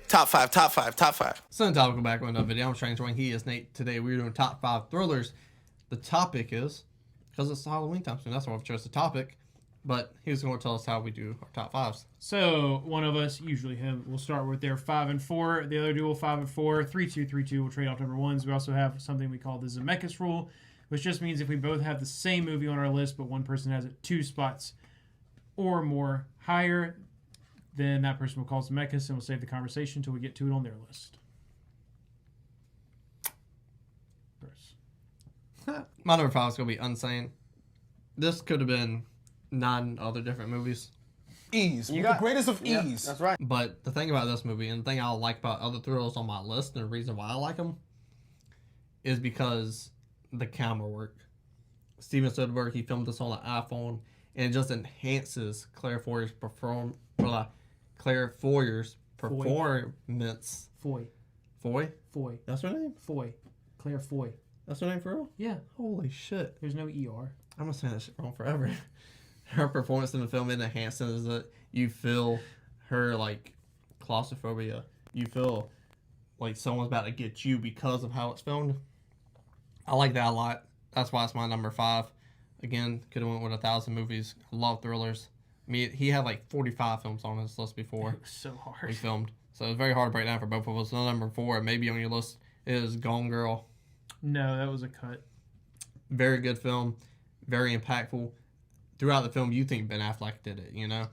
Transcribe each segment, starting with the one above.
Top five, top five, top five. So topical back on the video. I'm Strange Wayne. He is Nate. Today we're doing top 5 thrillers. The topic is, because it's Halloween time soon, that's why I've chose the topic. But he's going to tell us how we do our top 5s. So one of us, usually him, will start with their 5 and 4. The other duo 5 and 4. 3-2, 3-2. We'll trade off number ones. We also have something we call the Zemeckis rule, which just means if we both have the same movie on our list, but one person has it 2 spots or more higher, then that person will call Zemeckis and we'll save the conversation until we get to it on their list. My number 5 is going to be Unsane. This could have been 9 other different movies. Ease. The greatest of ease. That's right. But the thing about this movie, and the thing I like about other thrillers on my list, and the reason why I like them, is because the camera work. Steven Soderbergh, he filmed this on an iPhone, and it just enhances Claire Foyer's performance. Foy. Foy? Foy. That's her name? Foy. Claire Foy. That's her name for real? Yeah. Holy shit. There's no ER. I'm gonna say that shit wrong forever. Her performance in the film, it enhances it. You feel her, like, claustrophobia. You feel like someone's about to get you because of how it's filmed. I like that a lot. That's why it's my number 5. Again, could have went with 1,000 movies. I love thrillers. I mean, he had like 45 films on his list before. It was so hard. We filmed. So it was very hard to break down for both of us. So number 4, maybe on your list, is Gone Girl. No, that was a cut. Very good film. Very impactful. Throughout the film, you think Ben Affleck did it, you know?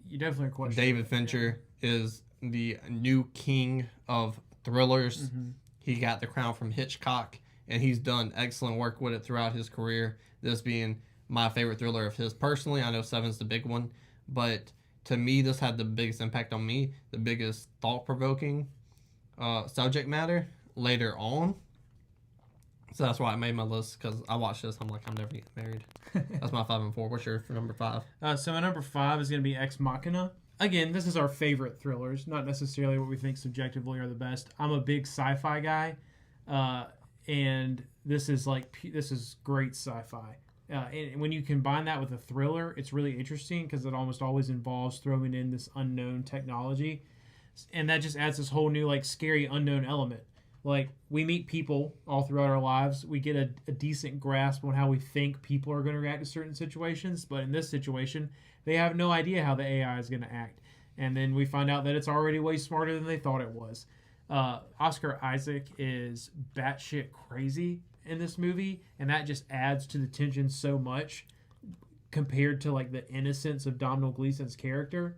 You definitely question David Fincher is the new king of thrillers. Mm-hmm. He got the crown from Hitchcock, and he's done excellent work with it throughout his career. This being my favorite thriller of his personally. I know 7's the big one, but to me, this had the biggest impact on me, the biggest thought-provoking subject matter later on. So that's why I made my list, because I watched this. I'm like, I'm never getting married. That's my 5 and 4. What's your number 5? So my number 5 is going to be Ex Machina. Again, this is our favorite thrillers, not necessarily what we think subjectively are the best. I'm a big sci-fi guy, and this is great sci-fi. And when you combine that with a thriller, it's really interesting because it almost always involves throwing in this unknown technology, and that just adds this whole new like scary unknown element. Like, we meet people all throughout our lives. We get a decent grasp on how we think people are going to react to certain situations. But in this situation, they have no idea how the AI is going to act. And then we find out that it's already way smarter than they thought it was. Oscar Isaac is batshit crazy in this movie. And that just adds to the tension so much compared to, like, the innocence of Domhnall Gleeson's character.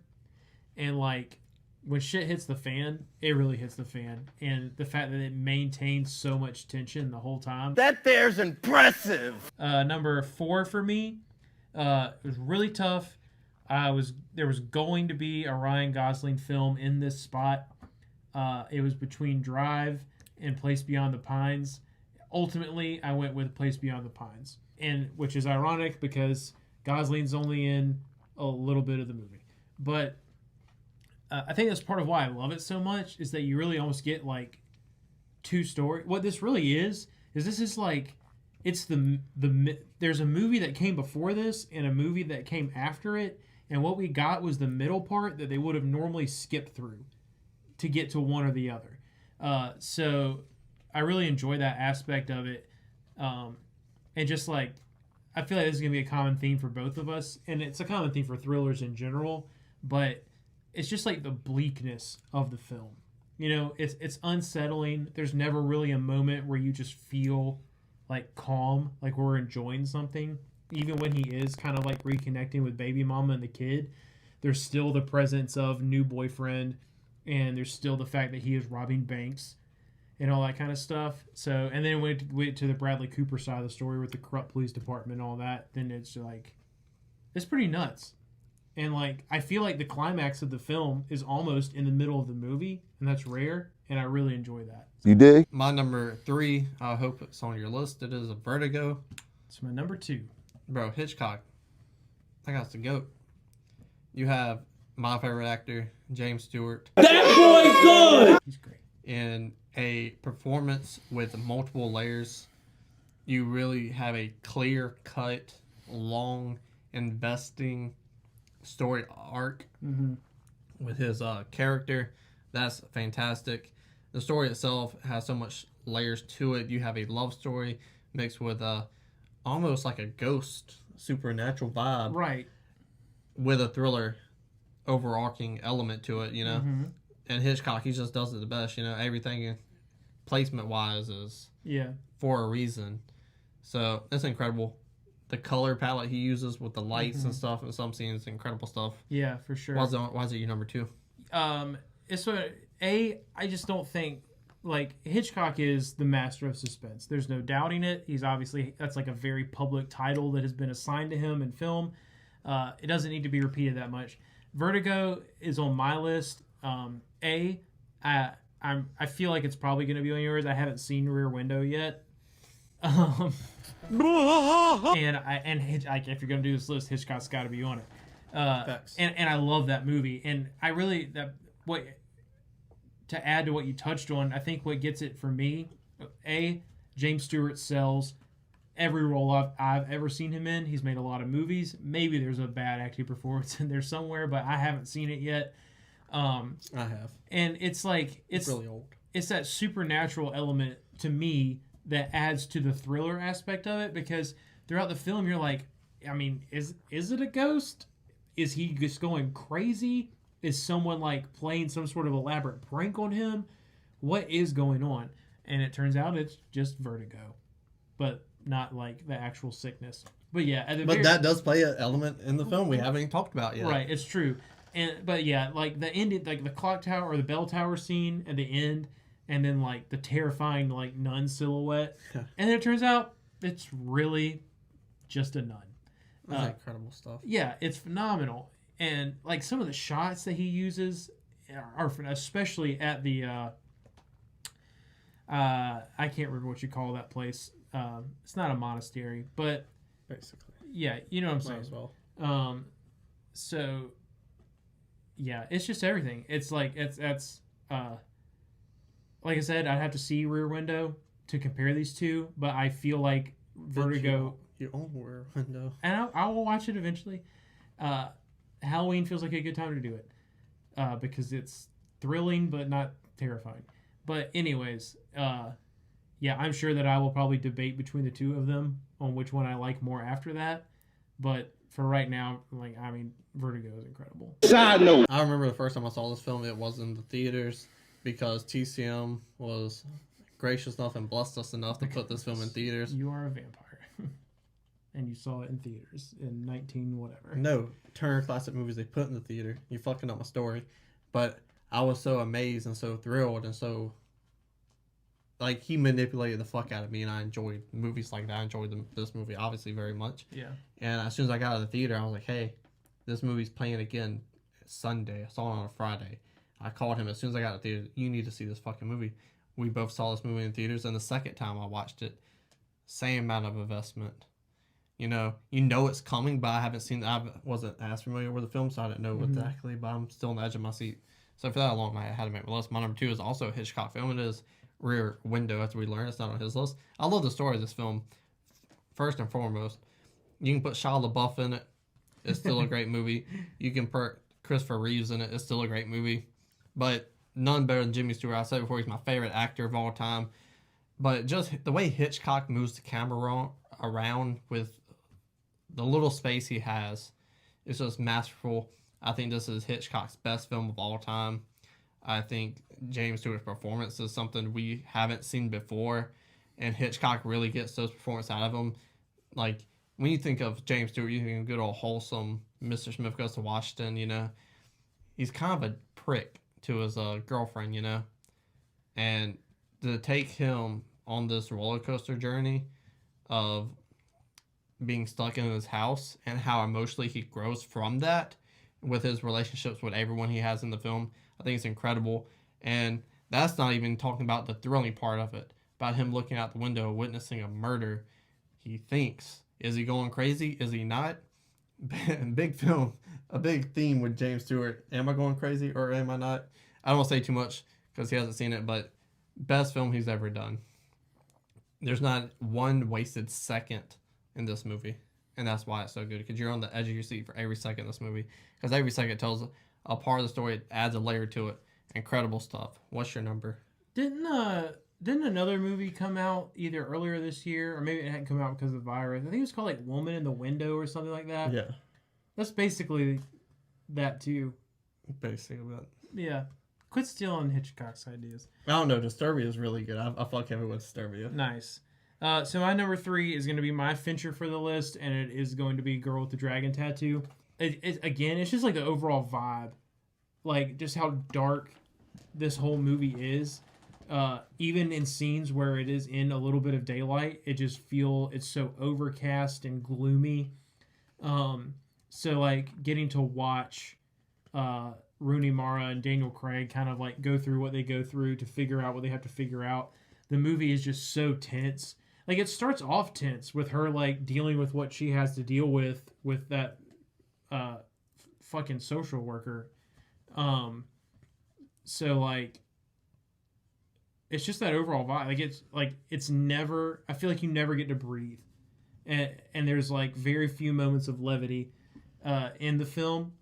And, like, when shit hits the fan, it really hits the fan. And the fact that it maintains so much tension the whole time. That there's impressive. Number 4 for me, it was really tough. There was going to be a Ryan Gosling film in this spot. It was between Drive and Place Beyond the Pines. Ultimately, I went with Place Beyond the Pines, and which is ironic because Gosling's only in a little bit of the movie. But I think that's part of why I love it so much, is that you really almost get like 2 stories. What this really is this is like, it's there's a movie that came before this and a movie that came after it, and what we got was the middle part that they would have normally skipped through to get to one or the other. So I really enjoy that aspect of it, and just like, I feel like this is gonna be a common theme for both of us, and it's a common theme for thrillers in general, but it's just like the bleakness of the film. You know, it's unsettling. There's never really a moment where you just feel like calm, like we're enjoying something. Even when he is kind of like reconnecting with baby mama and the kid, there's still the presence of new boyfriend, and there's still the fact that he is robbing banks and all that kind of stuff. So, and then went to the Bradley Cooper side of the story with the corrupt police department and all that. Then it's like, it's pretty nuts. And, like, I feel like the climax of the film is almost in the middle of the movie, and that's rare, and I really enjoy that. You dig? My number 3, I hope it's on your list. It is a Vertigo. It's my number 2. Bro, Hitchcock. That guy's the GOAT. You have my favorite actor, James Stewart. That boy good! He's great. In a performance with multiple layers, you really have a clear-cut, long, investing story arc with his character. That's fantastic. The story itself has so much layers to it. You have a love story mixed with almost like a ghost supernatural vibe, Right. with a thriller overarching element to it, Mm-hmm. And Hitchcock, he just does it the best, everything placement wise is for a reason. So it's incredible. The color palette he uses with the lights and stuff in some scenes, incredible stuff. Yeah, for sure. Why is it your number 2? It's what I just don't think like Hitchcock is the master of suspense. There's no doubting it. That's like a very public title that has been assigned to him in film. It doesn't need to be repeated that much. Vertigo is on my list. I feel like it's probably going to be on yours. I haven't seen Rear Window yet. And if you're going to do this list, Hitchcock's got to be on it. And I love that movie. And I really to add to what you touched on, I think what gets it for me, James Stewart sells every role I've ever seen him in. He's made a lot of movies. Maybe there's a bad acting performance in there somewhere, but I haven't seen it yet. I have. And it's like it's really old. It's that supernatural element to me that adds to the thriller aspect of it, because throughout the film you're like, I mean, is it a ghost? Is he just going crazy? Is someone like playing some sort of elaborate prank on him? What is going on? And it turns out it's just vertigo, but not like the actual sickness. But yeah, that does play an element in the film we haven't even talked about yet. Right, it's true. But yeah, like the ending, like the clock tower or the bell tower scene at the end, and then like the terrifying like nun silhouette, and then it turns out it's really just a nun. That's incredible stuff. Yeah, it's phenomenal, and like some of the shots that he uses are especially at the I can't remember what you call that place. It's not a monastery, but basically, yeah, you know what I'm saying. Might as well. So yeah, it's just everything. It's like that's like I said, I'd have to see Rear Window to compare these two, but I feel like Vertigo. You own Rear Window, and I will watch it eventually. Halloween feels like a good time to do it because it's thrilling but not terrifying. But anyways, yeah, I'm sure that I will probably debate between the two of them on which one I like more after that. But for right now, like, I mean, Vertigo is incredible. Side note. I remember the first time I saw this film, it was in the theaters because TCM was gracious enough and blessed us enough to put this film in theaters. You are a vampire. And you saw it in theaters in 19 whatever. No, Turner Classic Movies they put in the theater. You're fucking up my story. But I was so amazed and so thrilled and so... Like, he manipulated the fuck out of me, and I enjoyed movies like that. I enjoyed this movie, obviously, very much. Yeah. And as soon as I got out of the theater, I was like, hey, this movie's playing again Sunday. I saw it on a Friday. I called him as soon as I got out of the theater. You need to see this fucking movie. We both saw this movie in theaters, and the second time I watched it, same amount of investment. You know it's coming, but I wasn't as familiar with the film, so I didn't know exactly, but I'm still on the edge of my seat. So for that long, I had to make my list. My number 2 is also a Hitchcock film. It is Rear Window, as we learned. It's not on his list. I love the story of this film. First and foremost, you can put Shia LaBeouf in it. It's still a great movie. You can put Christopher Reeves in it. It's still a great movie. But none better than Jimmy Stewart. I said before, he's my favorite actor of all time. But just the way Hitchcock moves the camera around with the little space he has is just masterful. I think this is Hitchcock's best film of all time. I think James Stewart's performance is something we haven't seen before, and Hitchcock really gets those performances out of him. Like, when you think of James Stewart, you think of good old wholesome Mr. Smith Goes to Washington, He's kind of a prick to his girlfriend, And to take him on this roller coaster journey of being stuck in his house and how emotionally he grows from that with his relationships with everyone he has in the film, I think it's incredible. And that's not even talking about the thrilling part of it, about him looking out the window, witnessing a murder. He thinks, is he going crazy? Is he not? Big film, a big theme with James Stewart. Am I going crazy or am I not? I don't want to say too much because he hasn't seen it, but best film he's ever done. There's not one wasted second in this movie, and that's why it's so good, because you're on the edge of your seat for every second in this movie, because every second tells a part of the story, it adds a layer to it, Incredible stuff. What's your number? Didn't another movie come out either earlier this year, or maybe it hadn't come out because of the virus? I think it was called like Woman in the Window or something like that. Yeah. That's basically that too. Basically that. Yeah. Quit stealing Hitchcock's ideas. I don't know. Disturbia is really good. I fuck heavy with Disturbia. Nice. So my number 3 is going to be my Fincher for the list, and it is going to be Girl with the Dragon Tattoo. Again, it's just like the overall vibe. Like, just how dark this whole movie is. Even in scenes where it is in a little bit of daylight, it's so overcast and gloomy. So, like, getting to watch Rooney Mara and Daniel Craig kind of, like, go through what they go through to figure out what they have to figure out. The movie is just so tense. Like, it starts off tense with her, like, dealing with what she has to deal with that fucking social worker. So, like, it's just that overall vibe. It's never, I feel like you never get to breathe. And there's, like, very few moments of levity in the film.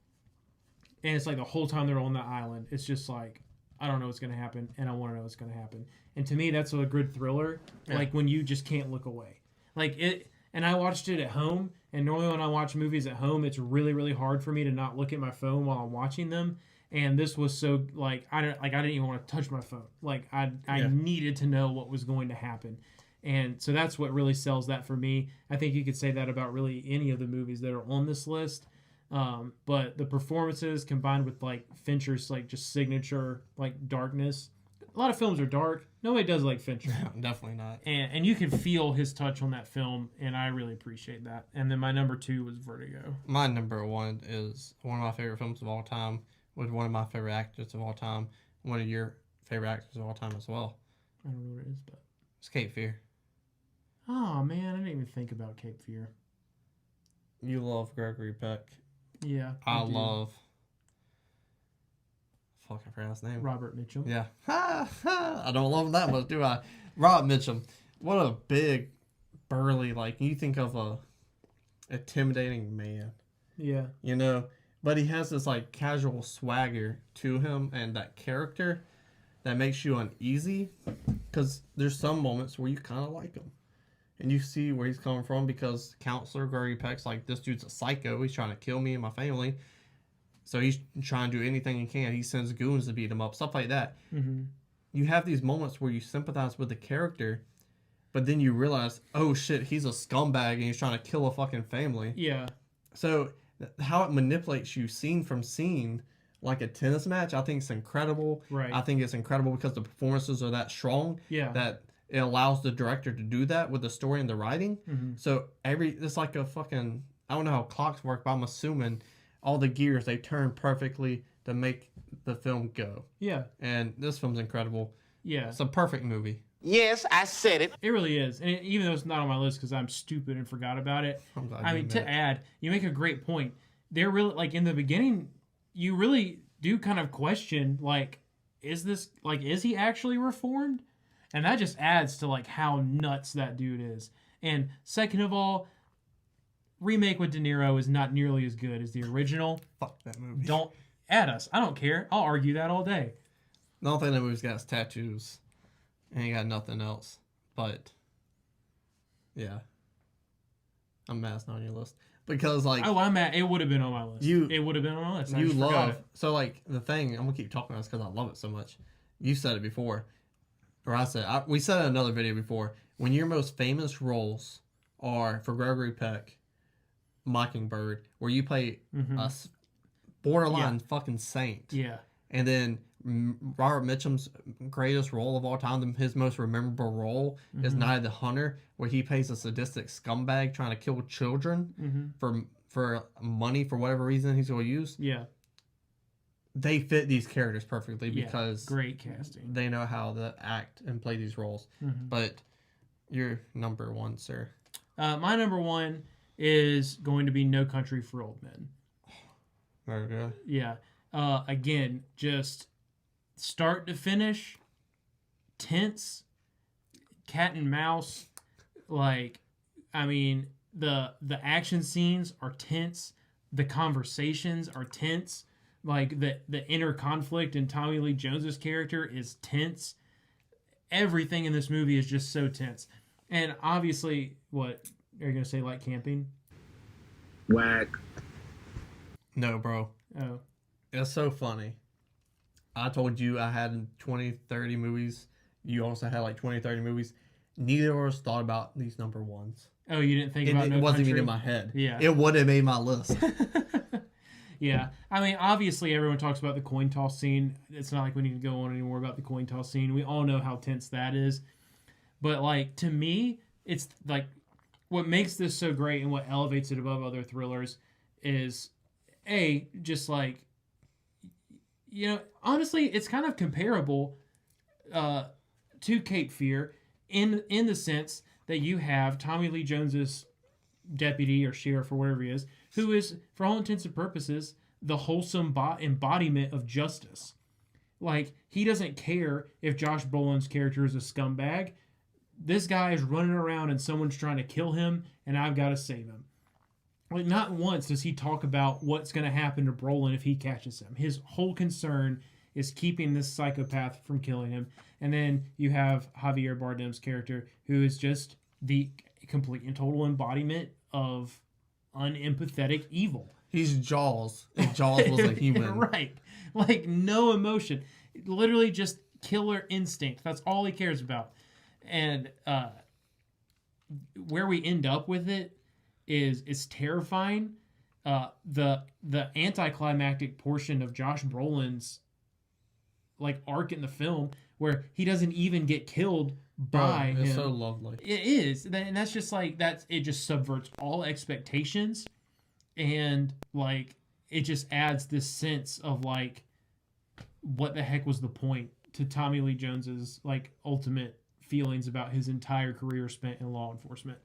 And it's like the whole time they're on the island, it's just like, I don't know what's going to happen, and I want to know what's going to happen. And to me, that's a good thriller, like when you just can't look away. Like it, and I watched it at home, and normally when I watch movies at home, it's really, really hard for me to not look at my phone while I'm watching them. And this was so, like, I didn't even want to touch my phone. Like, I needed to know what was going to happen. And so that's what really sells that for me. I think you could say that about really any of the movies that are on this list. But the performances combined with, like, Fincher's, like, just signature, like, darkness. A lot of films are dark. Nobody does like Fincher. No, definitely not. And you can feel his touch on that film, and I really appreciate that. And then my number 2 was Vertigo. My number 1 is one of my favorite films of all time, with one of my favorite actors of all time, one of your favorite actors of all time as well. I don't know what it is, but... It's Cape Fear. Oh, man, I didn't even think about Cape Fear. You love Gregory Peck. Yeah, I love... Fuck, I forgot his name. Robert Mitchum. Yeah. I don't love him that much, do I? Rob Mitchum. What a big, burly, like, you think of a intimidating man. Yeah. You know? But he has this, like, casual swagger to him and that character that makes you uneasy. Because there's some moments where you kind of like him. And you see where he's coming from, because Counselor Gregory Peck's like, this dude's a psycho. He's trying to kill me and my family. So he's trying to do anything he can. He sends goons to beat him up, stuff like that. Mm-hmm. You have these moments where you sympathize with the character, but then you realize, oh shit, he's a scumbag and he's trying to kill a fucking family. Yeah. So how it manipulates you scene from scene, like a tennis match, I think it's incredible. Right. I think it's incredible because the performances are that strong. Yeah. That it allows the director to do that with the story and the writing. Mm-hmm. So it's like a fucking, I don't know how clocks work, but I'm assuming all the gears, they turn perfectly to make the film go. Yeah. And this film's incredible. Yeah. It's a perfect movie. Yes, I said it. It really is. And even though it's not on my list because I'm stupid and forgot about it, I'm glad I you mean, admit to add, you make a great point. They're really, like, in the beginning, you really do kind of question, like, is he actually reformed? And that just adds to, like, how nuts that dude is. And second of all, remake with De Niro is not nearly as good as the original. Fuck that movie. Don't add us. I don't care. I'll argue that all day. The only thing that movie's got is tattoos. And he got nothing else. But, yeah. I'm mad it's not on your list. Because, like... Oh, I'm mad. It would have been on my list. It would have been on my list. You love... So, like, the thing... I'm going to keep talking about this because I love it so much. You said it before. Or I said... we said it in another video before. When your most famous roles are, for Gregory Peck, Mockingbird, where you play a borderline fucking saint. Yeah. And then Robert Mitchum's greatest role of all time, his most memorable role, is Night of the Hunter, where he plays a sadistic scumbag trying to kill children for money for whatever reason he's going to use. Yeah. They fit these characters perfectly because great casting. they know how to act and play these roles. But you're number 1, sir. My number 1 is going to be No Country for Old Men. Very good. Yeah. Again, just start to finish, tense, cat and mouse. Like, I mean, the action scenes are tense. The conversations are tense. Like the inner conflict in Tommy Lee Jones's character is tense. Everything in this movie is just so tense. And obviously, what are you gonna say? Like camping? Whack. No, bro. Oh, It's so funny. I told you I had 20, 30 movies. You also had like 20, 30 movies. Neither of us thought about these number ones. oh, you didn't think about It No wasn't Country? even in my head. Yeah. It would have made my list. Yeah, I mean, obviously, everyone talks about the coin toss scene. It's not like we need to go on anymore about the coin toss scene. We all know how tense that is. But, like, to me, it's like what makes this so great and what elevates it above other thrillers is, just like, honestly, it's kind of comparable to Cape Fear in the sense that you have Tommy Lee Jones's deputy or sheriff or whatever he is, who is, for all intents and purposes, the wholesome embodiment of justice. Like, he doesn't care if Josh Brolin's character is a scumbag. This guy is running around and someone's trying to kill him, and I've got to save him. Like, not once does he talk about what's going to happen to Brolin if he catches him. His whole concern is keeping this psychopath from killing him. And then you have Javier Bardem's character, who is just the complete and total embodiment of unempathetic evil. He's Jaws. If Jaws was a human. Right. Like, no emotion. Literally just killer instinct. That's all he cares about. And where we end up with it is terrifying. The anticlimactic portion of Josh Brolin's like arc in the film, where he doesn't even get killed by him. It's so lovely. It is, and that's just like it just subverts all expectations, and like it just adds this sense of like, what the heck was the point to Tommy Lee Jones's like ultimate feelings about his entire career spent in law enforcement.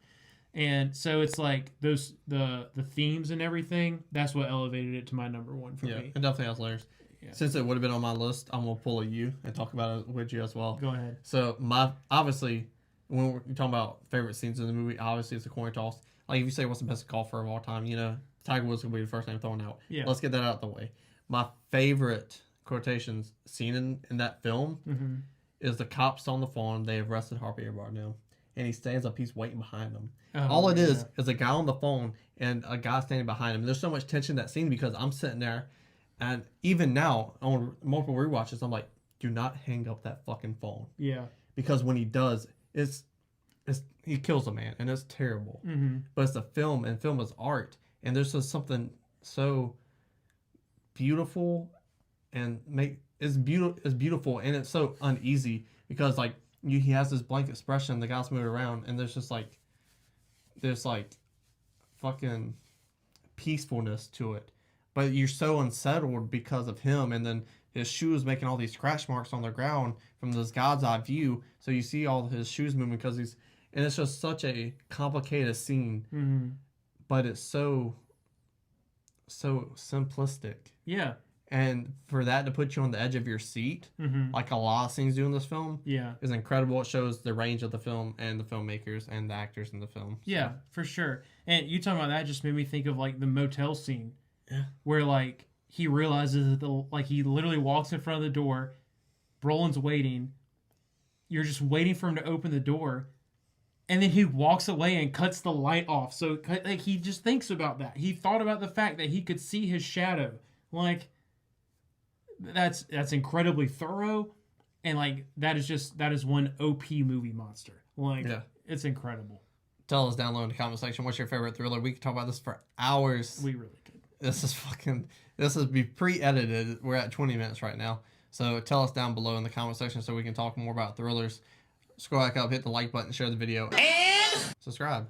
And so it's like the themes and everything, that's what elevated it to my number one for me. It definitely has layers. Yeah. Since it would have been on my list, I'm gonna pull a you and talk about it with you as well. Go ahead. So obviously when we're talking about favorite scenes in the movie, obviously it's a coin toss. Like if you say what's the best golfer of all time, Tiger Woods will be the first name thrown out. Yeah. Let's get that out of the way. My favorite quotations scene in that film is the cops on the phone. They have arrested Javier Bardem, and he stands up. He's waiting behind them. All it is a guy on the phone and a guy standing behind him. There's so much tension in that scene because I'm sitting there, and even now on multiple rewatches, I'm like, do not hang up that fucking phone. Yeah. Because when he does, he kills a man, and it's terrible. But it's a film, and film is art, and there's just something so beautiful, and it's beautiful, and it's so uneasy because like he has this blank expression, the guy's moving around, and there's fucking peacefulness to it, but you're so unsettled because of him, and then his shoes making all these scratch marks on the ground from this God's eye view, so you see all his shoes moving because and it's just such a complicated scene, but it's so simplistic. Yeah. And for that to put you on the edge of your seat, like a lot of things do in this film, is incredible. It shows the range of the film and the filmmakers and the actors in the film. So. Yeah, for sure. And you talking about that just made me think of like the motel scene, where like he realizes that he literally walks in front of the door, Brolin's waiting, you're just waiting for him to open the door, and then he walks away and cuts the light off. So like he just thinks about that. He thought about the fact that he could see his shadow, like. That's incredibly thorough, and like that is one OP movie monster. Like it's incredible. Tell us down below in the comment section what's your favorite thriller. We could talk about this for hours. We really could. This is be pre-edited. We're at 20 minutes right now. So tell us down below in the comment section so we can talk more about thrillers. Scroll back up, hit the like button, share the video, and subscribe.